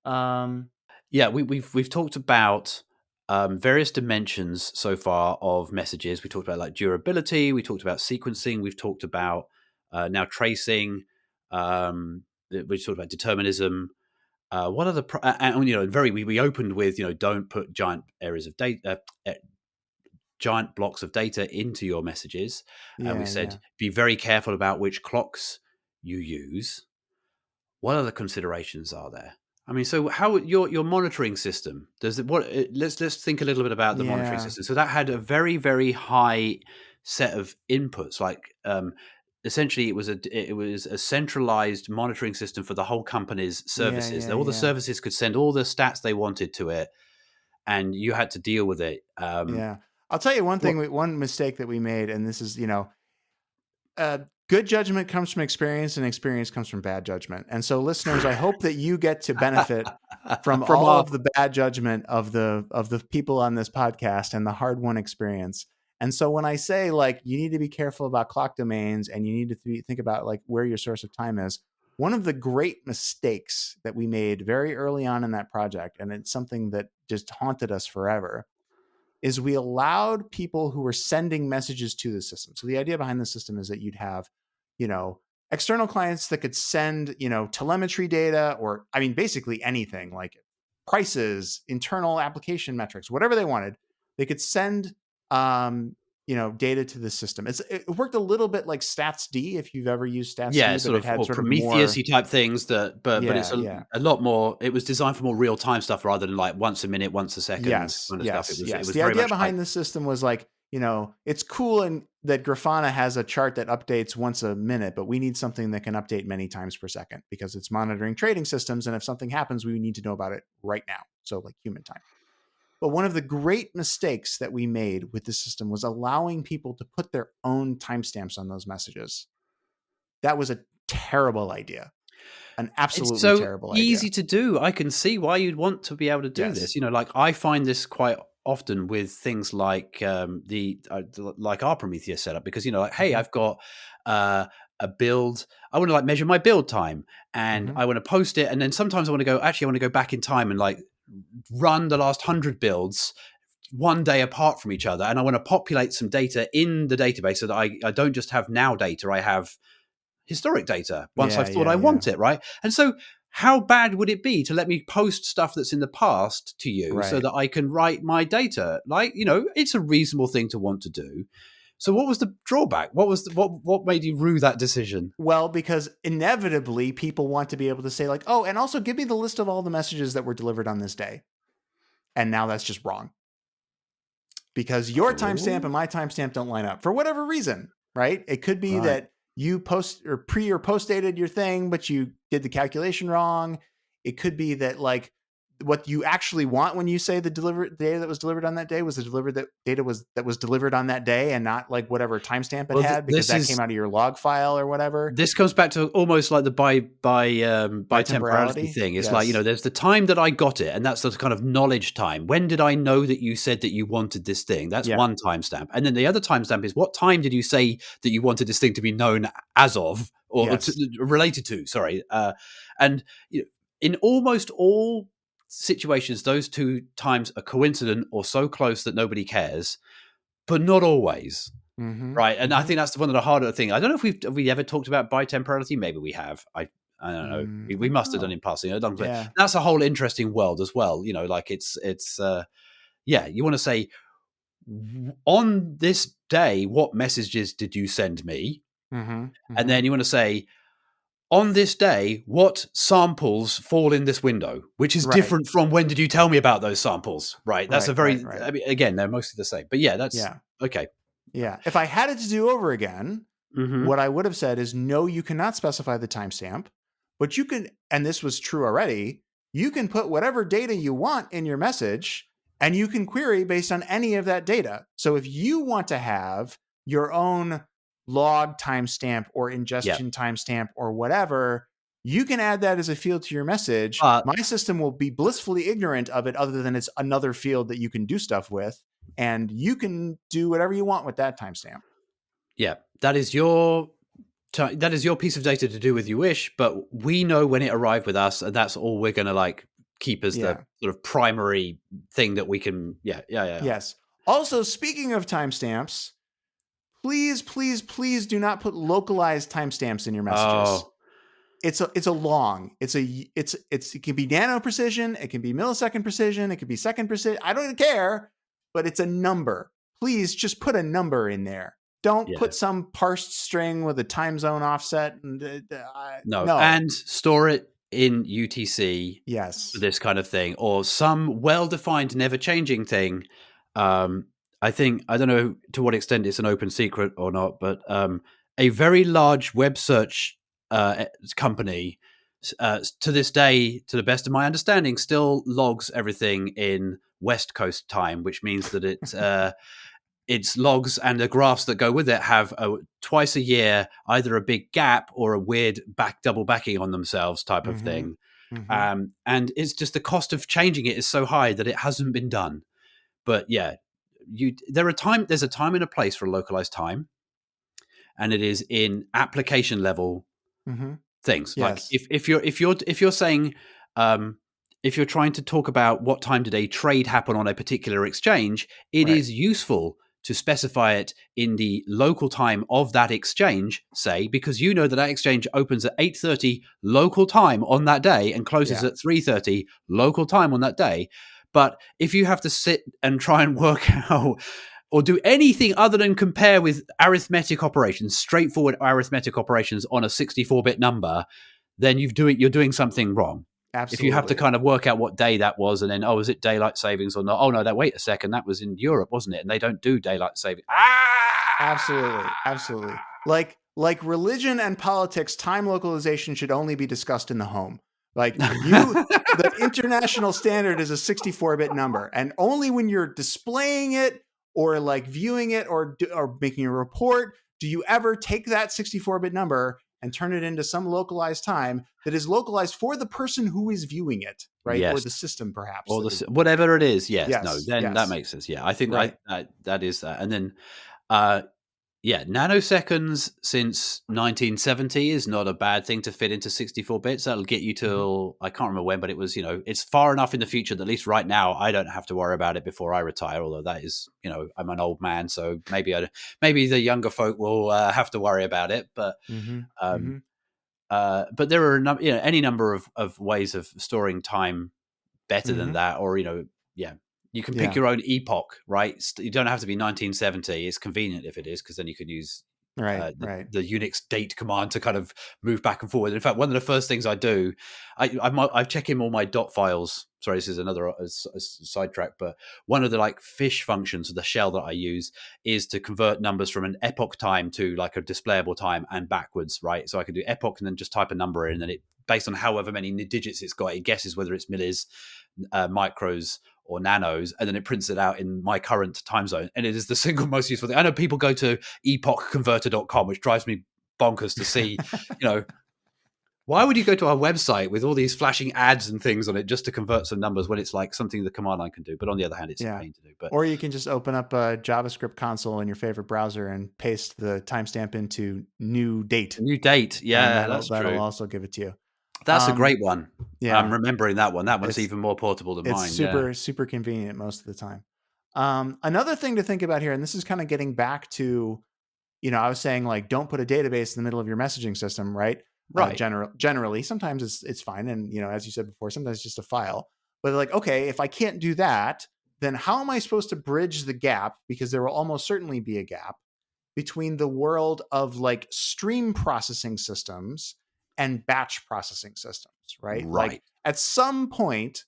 Um, Yeah, we've talked about various dimensions so far of messages. We talked about like durability. We talked about sequencing. We've talked about now tracing. We talked about determinism. What are the and very we opened with don't put giant areas of data. Giant blocks of data into your messages, and we yeah, said yeah. be very careful about which clocks you use. What other considerations are there? I mean, so how your monitoring system does it? Let's think a little bit about the monitoring Yeah. system. So that had a very very high set of inputs. Like essentially, it was a centralized monitoring system for the whole company's Yeah, services. yeah, All the yeah. services could send all the stats they wanted to it, and you had to deal with it. Yeah. I'll tell you one What? thing, one mistake that we made, and this is, good judgment comes from experience and experience comes from bad judgment. And so listeners, I hope that you get to benefit from From all our of the bad judgment of the people on this podcast and the hard won experience. And so when I say like you need to be careful about clock domains and you need to think about like where your source of time is, one of the great mistakes that we made very early on in that project, and it's something that just haunted us forever, is we allowed people who were sending messages to the system. So the idea behind the system is that you'd have, you know, external clients that could send, telemetry data, or I mean, basically anything like prices, internal application metrics, whatever they wanted. They could send, data to the system. It worked a little bit like StatsD, if you've ever used StatsD, Yeah, but sort it of, had or sort of more. Prometheus-y type things but it's Yeah, yeah. a lot more. It was designed for more real time stuff rather than like once a minute, once a second Yes, kind of stuff. yes, It yes. was The very idea much like, behind the system was like, it's cool and that Grafana has a chart that updates once a minute, but we need something that can update many times per second because it's monitoring trading systems. And if something happens, we need to know about it right now. So like human time. But one of the great mistakes that we made with the system was allowing people to put their own timestamps on those messages. That was a terrible idea. An it's absolutely so terrible easy idea. to do. I can see why you'd want to be able to do Yes. this. Like I find this quite often with things like like our Prometheus setup, because like, hey, I've got a build. I want to like measure my build time, and I want to post it, and then sometimes I want to go back in time and like run the last 100 builds one day apart from each other, and I want to populate some data in the database so that I don't just have now data, I have historic data once I've thought I want it, right? And so how bad would it be to let me post stuff that's in the past to you so that I can write my data? Like, it's a reasonable thing to want to do. So what was the drawback? What made you rue that decision? Well, because inevitably people want to be able to say like, oh, and also give me the list of all the messages that were delivered on this day. And now that's just wrong. Because your timestamp and my timestamp don't line up for whatever reason, right? It could be that you post or pre or post dated your thing, but you did the calculation wrong. It could be that like what you actually want when you say the data that was delivered on that day was the data that was delivered on that day, and not like whatever timestamp it had, because that came out of your log file or whatever. This comes back to almost like the by temporality thing. It's like, there's the time that I got it, and that's the kind of knowledge time. When did I know that you said that you wanted this thing? That's one timestamp. And then the other timestamp is, what time did you say that you wanted this thing to be known as of, or related to? Sorry. And in almost all situations, those two times are coincident or so close that nobody cares, but not always. Right. And I think that's one of the harder things. I don't know if we ever talked about bitemporality. Maybe we have. I don't know. We must have done in passing. That's a whole interesting world as well. Like it's you want to say, on this day, what messages did you send me? And then you want to say, on this day, what samples fall in this window, which is different from when did you tell me about those samples, right? That's I mean, again, they're mostly the same. But okay. Yeah. If I had it to do over again, what I would have said is, no, you cannot specify the timestamp, but you can, and this was true already, you can put whatever data you want in your message, and you can query based on any of that data. So if you want to have your own log timestamp or ingestion timestamp or whatever, you can add that as a field to your message. My system will be blissfully ignorant of it, other than it's another field that you can do stuff with, and you can do whatever you want with that timestamp. Yeah, that is your piece of data to do with you wish, but we know when it arrived with us, and that's all we're going to like keep as the sort of primary thing that we can. Yes. Also, speaking of timestamps, please, please, please do not put localized timestamps in your messages. It can be nano precision, it can be millisecond precision, it can be second precision. I don't even care, but it's a number. Please just put a number in there. Don't put some parsed string with a time zone offset. No, and store it in UTC. Yes, for this kind of thing, or some well-defined, never-changing thing. I think, I don't know to what extent it's an open secret or not, but a very large web search company to this day, to the best of my understanding, still logs everything in West Coast time, which means that its logs and the graphs that go with it have twice a year either a big gap or a weird double backing on themselves type of thing. And it's just the cost of changing it is so high that it hasn't been done. But there's a time and a place for a localized time, and it is in application level things. Yes. Like if you're saying, if you're trying to talk about what time did a trade happen on a particular exchange, it is useful to specify it in the local time of that exchange, say, because you know that exchange opens at 8:30 local time on that day and closes at 3:30 local time on that day. But if you have to sit and try and work out or do anything other than compare with arithmetic operations, straightforward arithmetic operations on a 64-bit number, then you're doing something wrong. If you have to Absolutely. kind of work out what day that was, and then, oh, is it daylight savings or not? Oh no, wait a second, that was in Europe, wasn't it? And they don't do daylight saving. Absolutely. Absolutely. Like religion and politics, time localization should only be discussed in the home. Like the international standard is a 64-bit number, and only when you're displaying it or like viewing it or making a report do you ever take that 64-bit number and turn it into some localized time that is localized for the person who is viewing it, right? Yes. Or the system, perhaps. Or whatever it is. Yes. Yes. No, then Yes. that makes sense. Yeah. I think Right. that is that. And then, yeah, nanoseconds since 1970 is not a bad thing to fit into 64 bits. That'll get you till, I can't remember when, but it was, it's far enough in the future that at least right now I don't have to worry about it before I retire. Although that is, I'm an old man, so maybe the younger folk will have to worry about it. But but there are any number of ways of storing time better than that, or yeah. You can pick your own epoch, right? You don't have to be 1970. It's convenient if it is, because then you can use right. the Unix date command to kind of move back and forward. In fact, one of the first things I do, I check in all my dot files. Sorry, this is another sidetrack, but one of the like fish functions of the shell that I use is to convert numbers from an epoch time to like a displayable time and backwards, right? So I can do epoch and then just type a number in, and then it, based on however many digits it's got, it guesses whether it's millis, micros, or nanos, and then it prints it out in my current time zone. And it is the single most useful thing. I know people go to epochconverter.com, which drives me bonkers to see, why would you go to our website with all these flashing ads and things on it just to convert some numbers when it's like something the command line can do? But on the other hand, it's a pain to do. But or you can just open up a JavaScript console in your favorite browser and paste the timestamp into new date. Yeah, that'll also give it to you. That's a great one. Yeah, I'm remembering that one. That one's even more portable than mine. It's super convenient most of the time. Another thing to think about here, and this is kind of getting back to, I was saying like, don't put a database in the middle of your messaging system, right? Right. Generally, sometimes it's fine, and as you said before, sometimes it's just a file. But like, okay, if I can't do that, then how am I supposed to bridge the gap? Because there will almost certainly be a gap between the world of like stream processing systems and batch processing systems, right? Like at some point,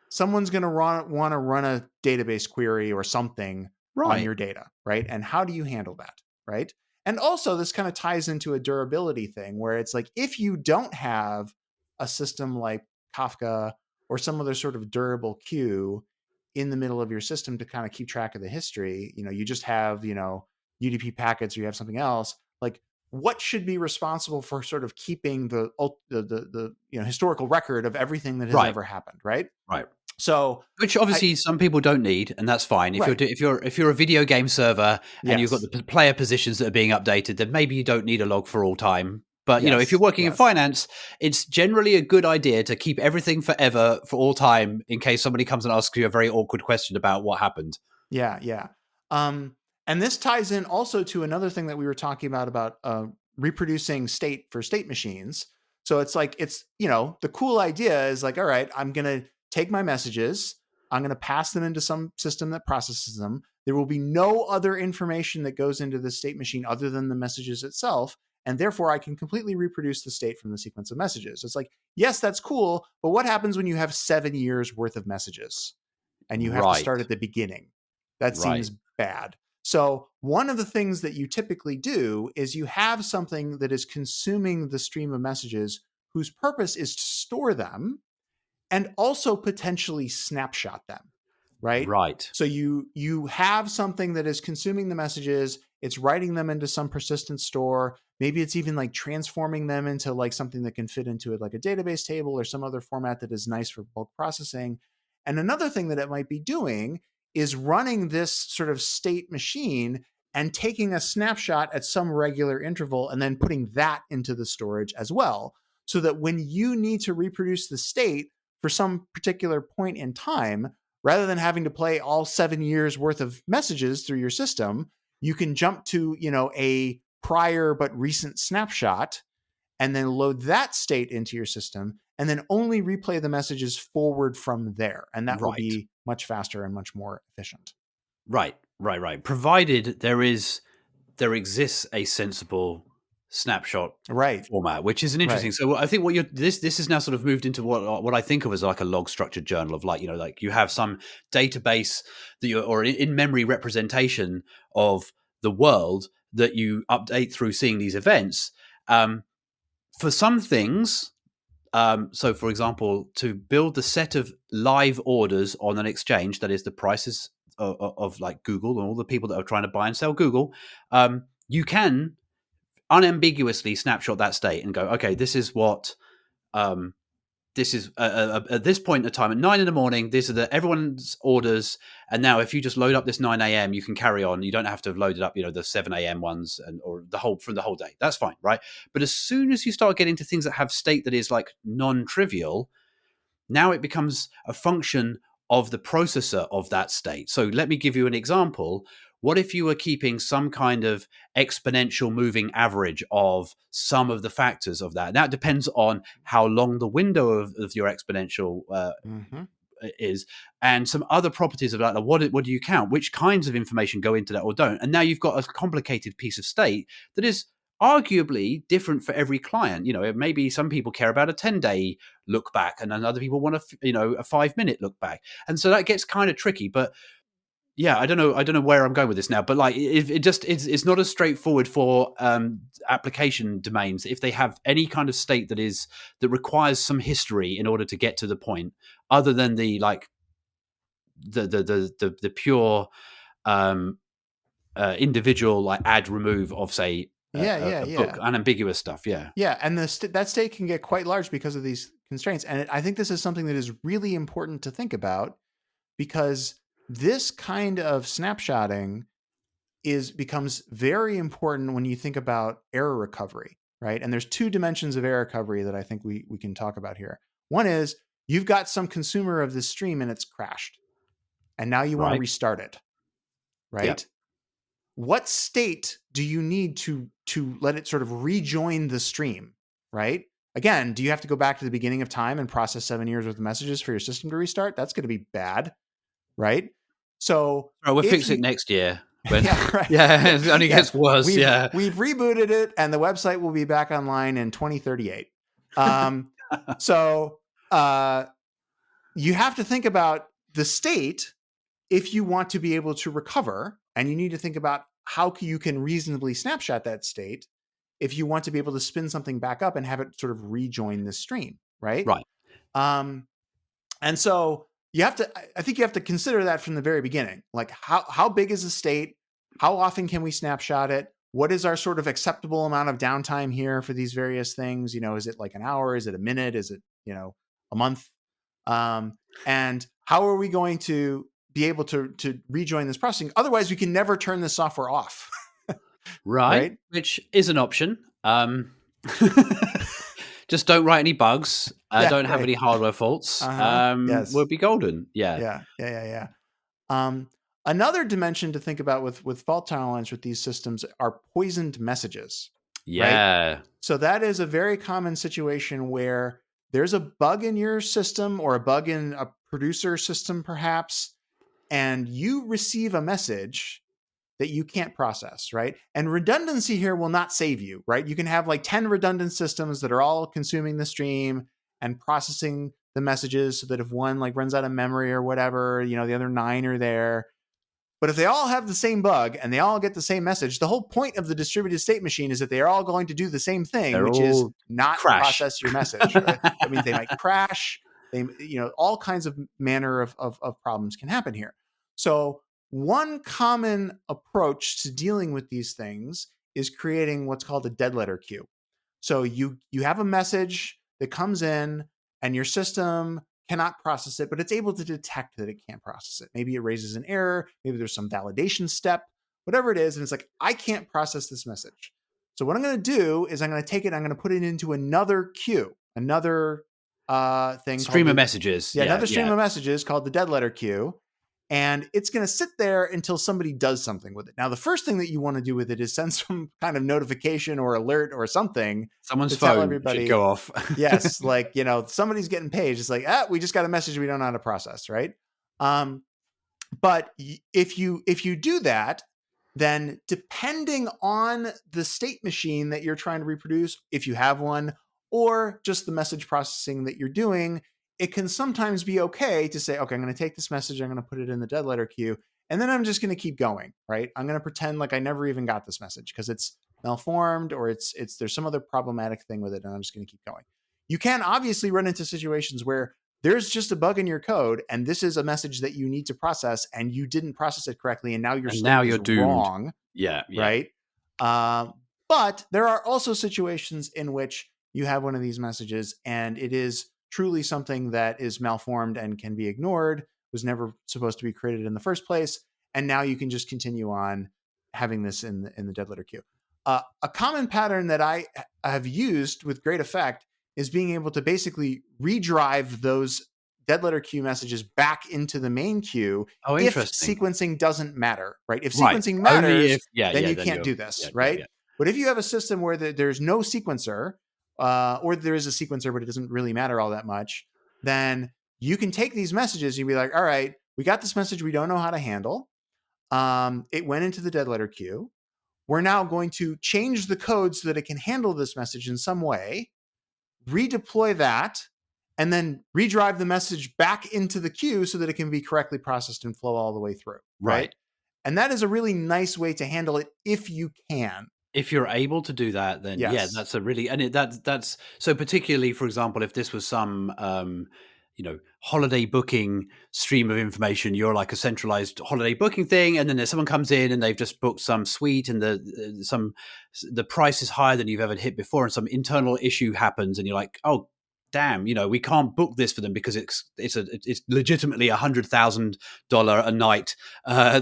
someone's going to want to run a database query or something on your data, right? And how do you handle that, right? And also this kind of ties into a durability thing where it's like, if you don't have a system like Kafka or some other sort of durable queue in the middle of your system to kind of keep track of the history, you just have, UDP packets or you have something else, like what should be responsible for sort of keeping the historical record of everything that has ever happened, right? Right. So, which obviously some people don't need, and that's fine. If you're a video game server and you've got the player positions that are being updated, then maybe you don't need a log for all time. But if you're working in finance, it's generally a good idea to keep everything forever for all time in case somebody comes and asks you a very awkward question about what happened. Yeah. And this ties in also to another thing that we were talking about reproducing state for state machines. So it's like, the cool idea is like, all right, I'm going to take my messages, I'm going to pass them into some system that processes them. There will be no other information that goes into the state machine other than the messages itself. And therefore I can completely reproduce the state from the sequence of messages. It's like, yes, that's cool. But what happens when you have 7 years worth of messages and you have to start at the beginning? That seems bad. So one of the things that you typically do is you have something that is consuming the stream of messages whose purpose is to store them and also potentially snapshot them, right? Right. So you have something that is consuming the messages, it's writing them into some persistent store. Maybe it's even like transforming them into like something that can fit into it, like a database table or some other format that is nice for bulk processing. And another thing that it might be doing is running this sort of state machine and taking a snapshot at some regular interval and then putting that into the storage as well. So that when you need to reproduce the state for some particular point in time, rather than having to play all 7 years worth of messages through your system, you can jump to, a prior but recent snapshot and then load that state into your system and then only replay the messages forward from there. And that will be much faster and much more efficient. Right. Right. Provided there exists a sensible snapshot Right. format, which is an Right. interesting. So I think what you're this is now sort of moved into what I think of as like a log structured journal of, like, you know, like you have some database that you, or in memory representation of the world that you update through seeing these events. For some things, so for example, to build the set of live orders on an exchange, that is the prices of like Google and all the people that are trying to buy and sell Google, you can unambiguously snapshot that state and go, okay, this is what this is at this point in time at 9 in the morning. These are everyone's orders, and now if you just load up this 9 a.m., you can carry on. You don't have to have loaded up, you know, the 7 a.m. ones or the whole from the whole day. That's fine, right? But as soon as you start getting to things that have state that is like non-trivial, now it becomes a function of the processor of that state. So let me give you an example. What if you were keeping some kind of exponential moving average of some of the factors of that? That depends on how long the window of your exponential Mm-hmm. is, and some other properties of that. Like what do you count? Which kinds of information go into that or don't? And now you've got a complicated piece of state that is arguably different for every client. You know, maybe some people care about a 10-day look back, and then other people want a 5-minute look back, and so that gets kind of tricky. But yeah, I don't know where I'm going with this now, but like it's not as straightforward for application domains if they have any kind of state that requires some history in order to get to the point, other than the like the pure individual like add remove of, say, a book, unambiguous stuff. Yeah, and that state can get quite large because of these constraints. And I think this is something that is really important to think about, because this kind of snapshotting becomes very important when you think about error recovery, right? And there's two dimensions of error recovery that I think we can talk about here. One is you've got some consumer of this stream and it's crashed, and now you want to restart it, right? Yep. What state do you need to let it sort of rejoin the stream, right? Again, do you have to go back to the beginning of time and process 7 years worth of messages for your system to restart? That's going to be bad, right? So we'll fix it next year. Yeah, right. Yeah, it only gets worse. We've rebooted it, and the website will be back online in 2038. So you have to think about the state if you want to be able to recover, and you need to think about how you can reasonably snapshot that state if you want to be able to spin something back up and have it sort of rejoin the stream, right? Right. And so I think you have to consider that from the very beginning. Like how big is the state? How often can we snapshot it? What is our sort of acceptable amount of downtime here for these various things? You know, is it like an hour? Is it a minute? Is it, you know, a month? And how are we going to be able to rejoin this processing? Otherwise, we can never turn this software off. Right? Which is an option. Just don't write any bugs. Don't have any hardware faults. Yes. We'll be golden. Yeah. Another dimension to think about with fault tolerance with these systems are poisoned messages. Yeah. Right? So that is a very common situation where there's a bug in your system or a bug in a producer system, perhaps, and you receive a message that you can't process, right? And redundancy here will not save you, right? You can have like 10 redundant systems that are all consuming the stream and processing the messages, so that if one like runs out of memory or whatever, you know, the other 9 are there. But if they all have the same bug and they all get the same message, the whole point of the distributed state machine is that they are all going to do the same thing, which is not process your message. Right? I mean, they might crash. All kinds of manner of problems can happen here. So one common approach to dealing with these things is creating what's called a dead letter queue. So you have a message that comes in and your system cannot process it, but it's able to detect that it can't process it. Maybe it raises an error. Maybe there's some validation step, whatever it is. And it's like, I can't process this message. So what I'm going to do is I'm going to take it, I'm going to put it into another queue, another thing. Stream of messages. Another stream of messages called the dead letter queue. And it's going to sit there until somebody does something with it. Now, the first thing that you want to do with it is send some kind of notification or alert or something. Someone's phone should go off. Yes, like, somebody's getting paged. It's like, we just got a message we don't know how to process, right? But if you do that, then depending on the state machine that you're trying to reproduce, if you have one, or just the message processing that you're doing, it can sometimes be okay to say, okay, I'm going to take this message, I'm going to put it in the dead letter queue, and then I'm just going to keep going, right? I'm going to pretend like I never even got this message because it's malformed or it's there's some other problematic thing with it, and I'm just going to keep going. You can obviously run into situations where there's just a bug in your code and this is a message that you need to process and you didn't process it correctly and now your And state now is you're doomed. wrong, Yeah, yeah. right? But there are also situations in which you have one of these messages and it is truly something that is malformed and can be ignored, was never supposed to be created in the first place, and now you can just continue on having this in the dead letter queue. A common pattern that I have used with great effect is being able to basically redrive those dead letter queue messages back into the main queue Oh, if interesting. sequencing doesn't matter, right? If Right. sequencing Only if matters, yeah, then yeah, you then can't you're do this, yeah, yeah, right? yeah. But if you have a system where there's no sequencer, or there is a sequencer, but it doesn't really matter all that much, then you can take these messages and you be like, all right, we got this message we don't know how to handle. It went into the dead letter queue. We're now going to change the code so that it can handle this message in some way, redeploy that, and then redrive the message back into the queue so that it can be correctly processed and flow all the way through, right? Right. And that is a really nice way to handle it if you can. If you're able to do that, then yeah, Yes. that's a really and that's so particularly, for example, if this was some holiday booking stream of information, you're like a centralized holiday booking thing, and then there's someone comes in and they've just booked some suite, and the price is higher than you've ever hit before, and some internal issue happens, and you're like, oh damn, we can't book this for them because it's legitimately $100,000 a night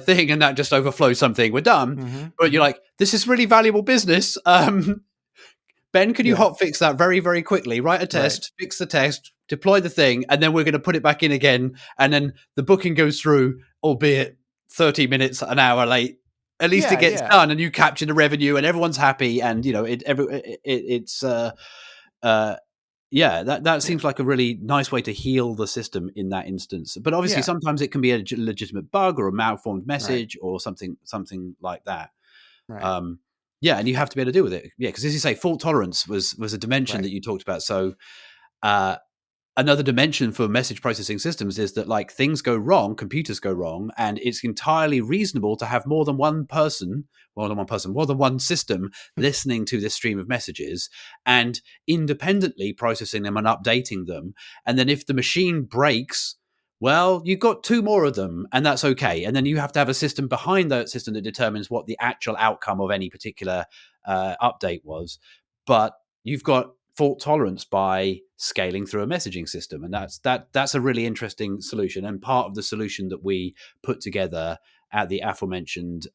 thing, and that just overflows something. We're done. Mm-hmm, But you're mm-hmm. like, this is really valuable business. Ben, can you Yeah. hot fix that very, very quickly? Write a Right. test, fix the test, deploy the thing, and then we're going to put it back in again. And then the booking goes through, albeit 30 minutes, an hour late. At least it Yeah. gets Yeah. done, and you capture the revenue, and everyone's happy. And it's yeah, that Yeah. seems like a really nice way to heal the system in that instance. But obviously, Yeah. sometimes it can be a legitimate bug or a malformed Right. message or something like that. Right. Um, yeah, and you have to be able to deal with it. Yeah, because as you say, fault tolerance was a dimension Right. that you talked about. So uh, another dimension for message processing systems is that like things go wrong, computers go wrong, and it's entirely reasonable to have more than one person, more than one system listening to this stream of messages and independently processing them and updating them. And then if the machine breaks, well, you've got two more of them, and that's okay. And then you have to have a system behind that system that determines what the actual outcome of any particular update was. But you've got fault tolerance by scaling through a messaging system, and that's a really interesting solution, and part of the solution that we put together at the aforementioned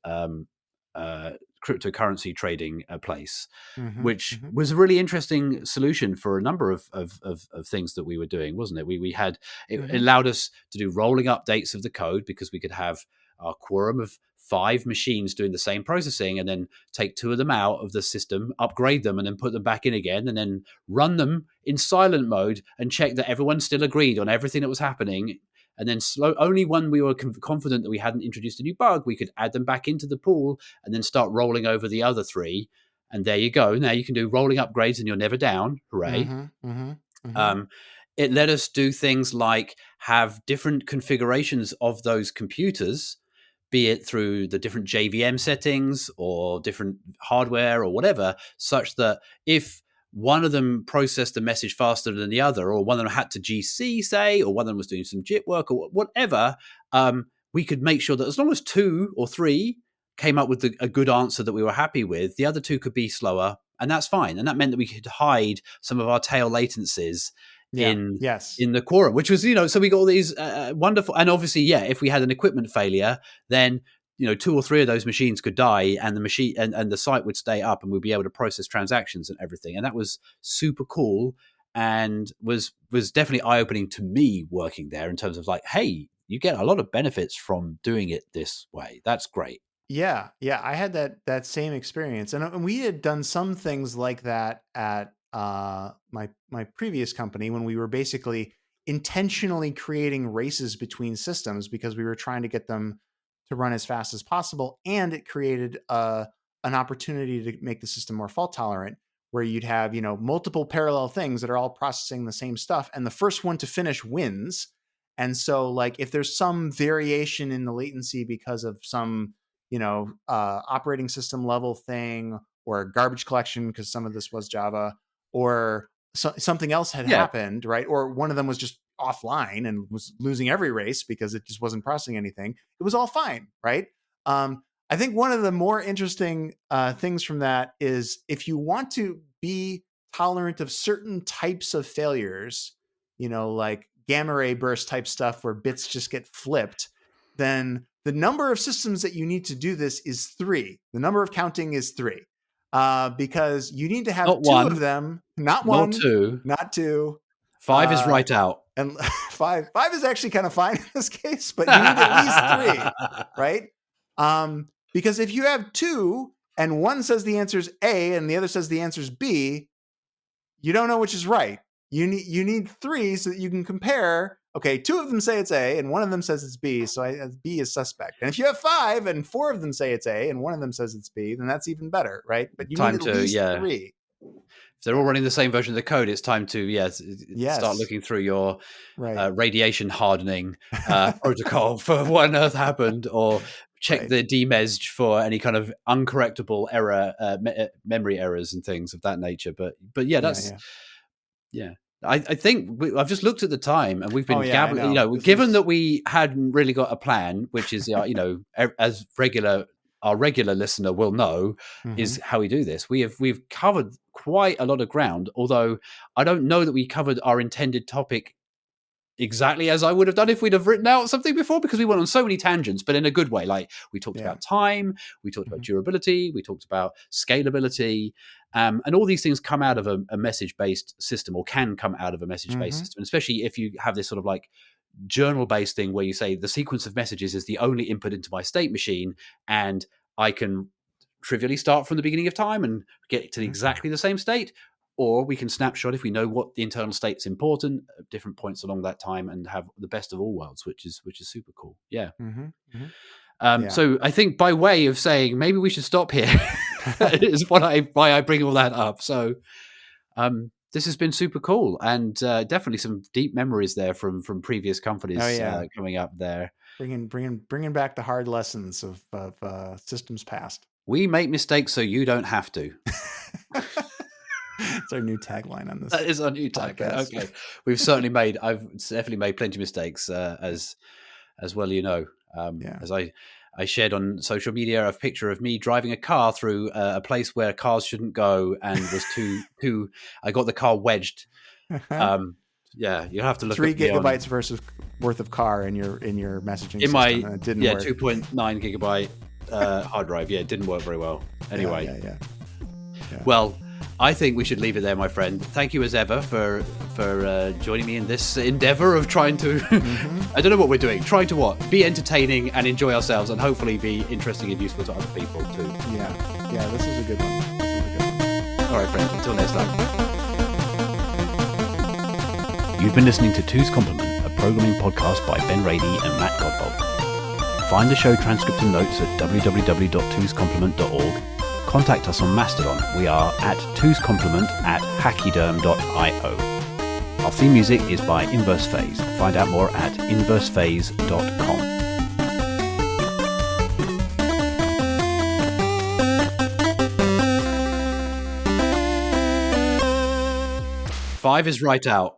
cryptocurrency trading place, Mm-hmm, which mm-hmm, was a really interesting solution for a number of things that we were doing, wasn't it? We had it mm-hmm. allowed us to do rolling updates of the code because we could have our quorum of 5 machines doing the same processing, and then take 2 of them out of the system, upgrade them, and then put them back in again, and then run them in silent mode and check that everyone still agreed on everything that was happening. And then only when we were confident that we hadn't introduced a new bug, we could add them back into the pool and then start rolling over the other 3. And there you go. Now you can do rolling upgrades and you're never down. Hooray. Mm-hmm, mm-hmm, mm-hmm. Um, it let us do things like have different configurations of those computers, be it through the different JVM settings or different hardware or whatever, such that if one of them processed the message faster than the other, or one of them had to GC, say, or one of them was doing some JIT work or whatever, we could make sure that as long as 2 or 3 came up with a good answer that we were happy with, the other 2 could be slower, and that's fine. And that meant that we could hide some of our tail latencies Yeah. in Yes. in the quorum, which was, so we got all these wonderful, and obviously, yeah, if we had an equipment failure, then 2 or 3 of those machines could die, and the machine and the site would stay up, and we'd be able to process transactions and everything, and that was super cool, and was definitely eye opening to me working there in terms of like, hey, you get a lot of benefits from doing it this way. That's great. Yeah, yeah, I had that same experience, and we had done some things like that at my previous company when we were basically intentionally creating races between systems because we were trying to get them to run as fast as possible. And it created an opportunity to make the system more fault tolerant, where you'd have, multiple parallel things that are all processing the same stuff. And the first one to finish wins. And so like if there's some variation in the latency because of some, operating system level thing or garbage collection, because some of this was Java, or something else had happened, right? Or one of them was just offline and was losing every race because it just wasn't processing anything. It was all fine, right? I think one of the more interesting things from that is if you want to be tolerant of certain types of failures, like gamma ray burst type stuff where bits just get flipped, then the number of systems that you need to do this is 3. The number of counting is 3. Because you need to have Not 2 one, of them, not 1, not 2. 5 is right out. And 5 is actually kind of fine in this case, but you need at least 3, right? Because if you have 2 and one says the answer is A and the other says the answer is B, you don't know which is right. You need 3 so that you can compare. Okay, 2 of them say it's A and one of them says it's B, so B is suspect. And if you have 5 and 4 of them say it's A and one of them says it's B, then that's even better, right? But you need at least 3. If they're all running the same version of the code, it's time to start looking through your radiation hardening protocol for what on earth happened, or check the demesg for any kind of uncorrectable error, memory errors and things of that nature. But yeah, that's I think I've just looked at the time and we've been gabbling. Given that we hadn't really got a plan, which is as our regular listener will know, is how we do this. We've covered quite a lot of ground, although I don't know that we covered our intended topic exactly as I would have done if we'd have written out something before, because we went on so many tangents, but in a good way. Like we talked about time, we talked about durability, we talked about scalability, and all these things come out of a message-based system, or can come out of a message-based system, especially if you have this sort of like journal-based thing where you say the sequence of messages is the only input into my state machine, and I can trivially start from the beginning of time and get to exactly the same state. Or we can snapshot if we know what the internal state's important at different points along that time and have the best of all worlds, which is super cool. Yeah. So I think by way of saying maybe we should stop here is why I bring all that up. So this has been super cool, and definitely some deep memories there from previous companies coming up there. Bringing back the hard lessons of systems past. We make mistakes so you don't have to. It's our new tagline on this. That is our new tagline. Okay, I've definitely made plenty of mistakes, as well, as I shared on social media a picture of me driving a car through a place where cars shouldn't go, and was too. I got the car wedged. You have to look 3 gigabytes worth of car in your messaging system. And it didn't work. 2.9 gigabyte hard drive. Yeah, it didn't work very well. Anyway, well, I think we should leave it there, my friend. Thank you as ever for joining me in this endeavor of trying to, I don't know what we're doing, trying to what? Be entertaining and enjoy ourselves, and hopefully be interesting and useful to other people too. Yeah, this is a good one. All right, friends, until next time. You've been listening to Two's Complement, a programming podcast by Ben Rady and Matt Godbolt. Find the show transcript and notes at www.twoscomplement.org. Contact us on Mastodon. We are at twoscomplement@hachyderm.io. Our theme music is by Inverse Phase. Find out more at inversephase.com. 5 is right out.